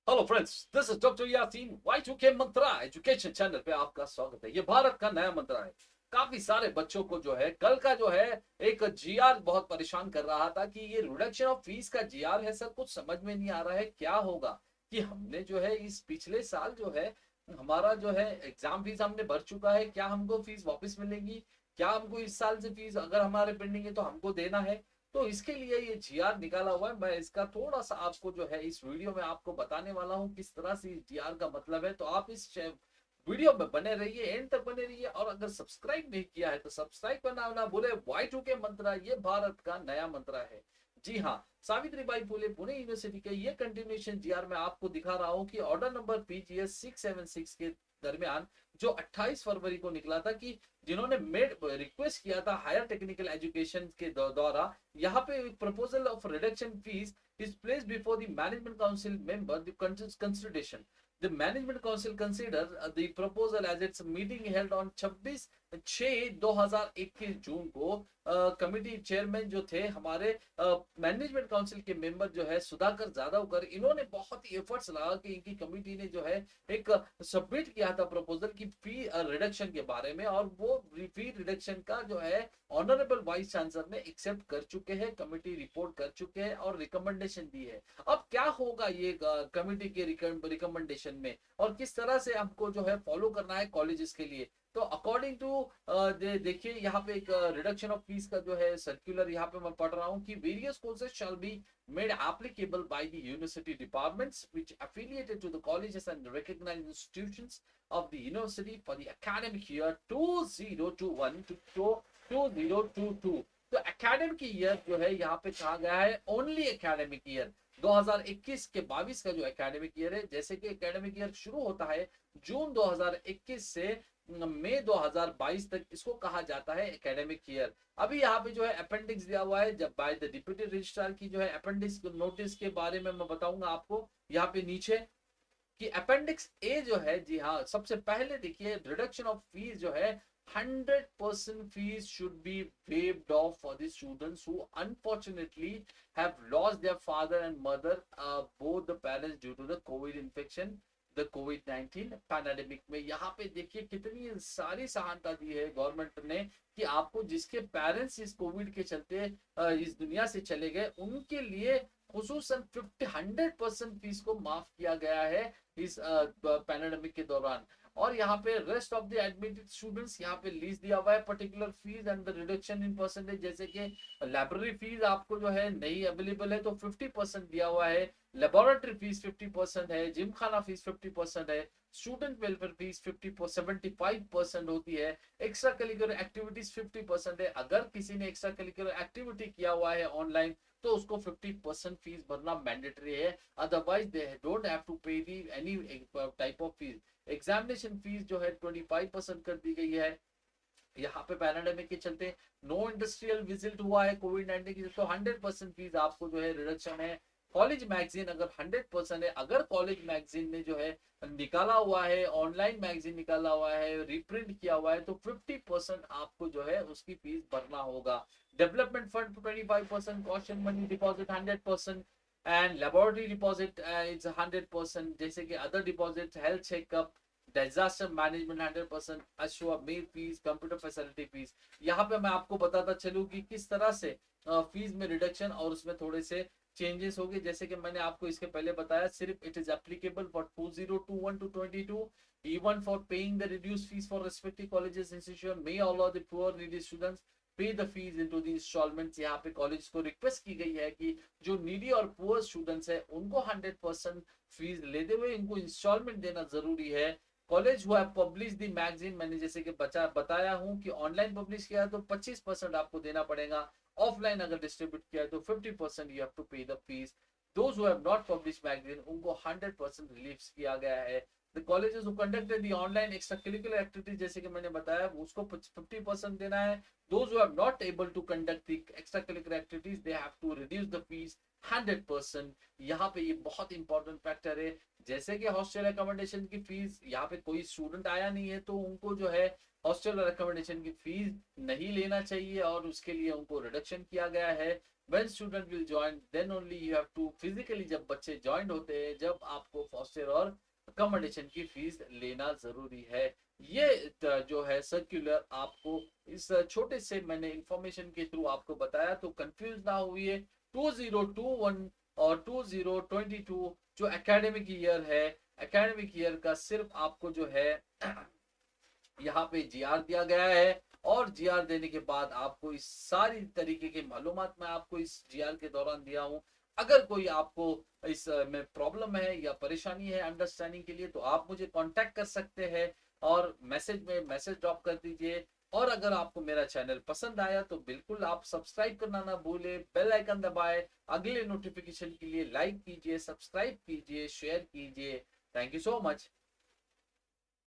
Hello friends, this is doctor Yasin. Y2K Mantra education channel पे आपका स्वागत है। ये भारत का नया मंत्रा है। काफी सारे बच्चों को जो है कल का जो है एक जीआर बहुत परेशान कर रहा था कि ये रिडक्शन ऑफ फीस का जीआर है सर, कुछ समझ में नहीं आ रहा है क्या होगा। कि हमने जो है इस पिछले साल जो है हमारा जो है एग्जाम फीस हमने भर चुका है, क्या हमको फीस वापस मिलेगी? क्या हमको इस साल से फीस अगर हमारे पेंडिंग है तो हमको देना है? तो इसके लिए ये जीआर निकाला हुआ है। मैं इसका थोड़ा सा आपको जो है इस वीडियो में आपको बताने वाला हूँ किस तरह से इस जीआर का मतलब है। तो आप इस वीडियो में बने रहिए, एंड तक बने रहिए। और अगर सब्सक्राइब नहीं किया है तो सब्सक्राइब करना ना भूले। Y2K मंत्रा ये भारत का नया मंत्रा है। जी हाँ, सावित्रीबाई फुले पुणे यूनिवर्सिटी के ये कंटिन्यूएशन जीआर में आपको दिखा रहा हूँ कि ऑर्डर नंबर PGS 676 के दरमियान जो 28 फरवरी को निकला था कि जिन्होंने मेड रिक्वेस्ट किया था हायर टेक्निकल एजुकेशन के द्वारा, यहाँ पे proposal of reduction fees is placed before the management council member the consideration. The management council consider the proposal as its meeting held on 26/6/2021 जून को। कमिटी चेयरमैन जो थे हमारे मैनेजमेंट काउंसिल के member जो है सुधाकर जाधवकर, इन्होंने बहुत ही एफर्ट्स लगा कि इनकी कमिटी ने जो है एक सबमिट किया था प्रपोजल की फी रिडक्शन के बारे में। और वो फी रिडक्शन का जो है ऑनरेबल वाइस चांसलर ने एक्सेप्ट कर चुके हैं, कमिटी रिपोर्ट कर चुके हैं और रिकमेंडेशन दी है। अब क्या होगा ये कमिटी के रिकमेंडेशन में और किस तरह से हमको जो है फॉलो करना है कॉलेजेस के लिए। तो अकॉर्डिंग टू देखिए यहाँ पे एक रिडक्शन ऑफ फीस का जो है सर्कुलर यहाँ पे मैं पढ़ रहा हूँ कि various courses shall be made applicable by the university departments which affiliated to the colleges and recognized institutions of the university for the academic year 2021 to 2022। तो एकेडमिक ईयर जो है यहाँ पे कहा गया है ओनली एकेडमिक ईयर 2021 के 22 का जो एकेडमिक ईयर है, जैसे कि एकेडमिक ईयर शुरू होता है जून 2021 से मई 2022 तक, इसको कहा जाता है एकेडमिक ईयर। अभी यहाँ पे जो है अपेंडिक्स दिया हुआ है जब बाय द डिप्यूटी रजिस्ट्रार की जो है अपेंडिक्स नोटिस के बारे में मैं बताऊंगा आपको यहाँ पे नीचे कि अपेंडिक्स ए जो है। जी हाँ, सबसे पहले देखिए रिडक्शन ऑफ फीस जो है 100% fees should be waived off for the students who unfortunately have lost their father and mother, both the parents due to the COVID infection, the COVID-19 pandemic में। यहाँ पे देखिए कितनी सारी सहायता दी है गवर्नमेंट ने कि आपको जिसके पेरेंट्स इस कोविड के चलते इस दुनिया से चले गए उनके लिए खुसूसन 100% फीस को माफ किया गया है इस पैंडेमिक के दौरान। और यहाँ पे rest of the admitted students यहाँ पे लिस्ट दिया हुआ है particular fees and the reduction in percentage. जैसे कि लाइब्रेरी फीस आपको जो है नहीं अवेलेबल है तो 50% दिया हुआ है, लेबोरेटरी फीस 50% है, जिम खाना फीस 50% है, स्टूडेंट वेलफेयर फीस 75% होती है, एक्स्ट्रा करिकुलर एक्टिविटीज 50% है। अगर किसी ने एक्स्ट्रा करिकुलर एक्टिविटी किया हुआ है ऑनलाइन तो उसको 50% फीस भरना मैंडेटरी है, otherwise they don't have to pay the any type of fees. Examination fees जो है 25% कर दी गई है। यहाँ पे पैराडेमिक के चलते नो इंडस्ट्रियल विजिट हुआ है कोविड-19 की, तो 100% फीस आपको जो है रिडक्शन है। कॉलेज मैगजीन अगर 100% है, अगर कॉलेज मैगजीन ने जो है निकाला हुआ है, ऑनलाइन मैगजीन निकाला हुआ है, रिप्रिंट किया हुआ है, तो 50% आपको जो है उसकी फीस भरना होगा। Development fund 25%, caution money deposit 100%, and laboratory deposit it's 100%। जैसे कि other deposit, health checkup, disaster management 100%, अश्वमेध फीस, कंप्यूटर फैसिलिटी फीस। यहाँ पे मैं आपको बताता चलूँ कि किस तरह से फीस में रिडक्शन और उसमें थोड़े से चेंजेस हो गए। जैसे कि मैंने आपको इसके पहले बताया, सिर्फ it is applicable for 2021 to 22, even for paying the reduced fees for respective colleges institution may allow the poor needy students pay the fees into the instalments. यहाँ पे कॉलेज को रिक्वेस्ट की गई है कि जो नीडी और पुअर स्टूडेंट्स है उनको 100% फीस लेते हुए इनको इंस्टॉलमेंट देना जरूरी है। कॉलेज हुआ पब्लिश द मैगजीन, मैंने जैसे कि बताया हूँ कि ऑनलाइन पब्लिश किया तो 25% आपको देना पड़ेगा, ऑफलाइन अगर डिस्ट्रीब्यूट किया तो 50% यू हैव टू पे the fees. Those who have not publish magazine उनको 100% रिलीफ किया गया है। The colleges who conducted the online extra curricular activities, जैसे कि मैंने बताया, उसको 50% देना है। Those who are not able to conduct the extracurricular activities, they have to reduce the fees 100%। यहाँ पे ये बहुत इंपॉर्टेंट फैक्टर है। जैसे कि हॉस्टल अकोमोडेशन की फीस, यहाँ पे कोई स्टूडेंट आया नहीं है तो उनको जो है हॉस्टल और अकोमोडेशन की फीस नहीं लेना चाहिए और उसके लिए उनको रिडक्शन किया गया है। when student will join then only you have to physically, जब बच्चे ज्वाइन होते हैं, जब आपको फॉस्टर और अकोमोडेशन की फीस लेना जरूरी है। ये जो है सर्कुलर आपको इस छोटे से मैंने इंफॉर्मेशन के थ्रू आपको बताया, तो कंफ्यूज ना हुई। 2021 और 2022 जो एकेडमिक ईयर है, एकेडमिक ईयर का सिर्फ आपको जो है यहाँ पे जीआर दिया गया है, और जीआर देने के बाद आपको इस सारी तरीके की मालूमात मैं आपको इस जीआर के दौरान दिया हूँ। अगर कोई आपको इस में प्रॉब्लम है या परेशानी है अंडरस्टैंडिंग के लिए, तो आप मुझे कांटेक्ट कर सकते हैं और मैसेज में मैसेज ड्रॉप कर दीजिए। और अगर आपको मेरा चैनल पसंद आया तो बिल्कुल आप सब्सक्राइब करना ना भूले, बेल आइकन दबाए, अगले नोटिफिकेशन के लिए लाइक कीजिए, सब्सक्राइब कीजिए, शेयर कीजिए। Thank you so much.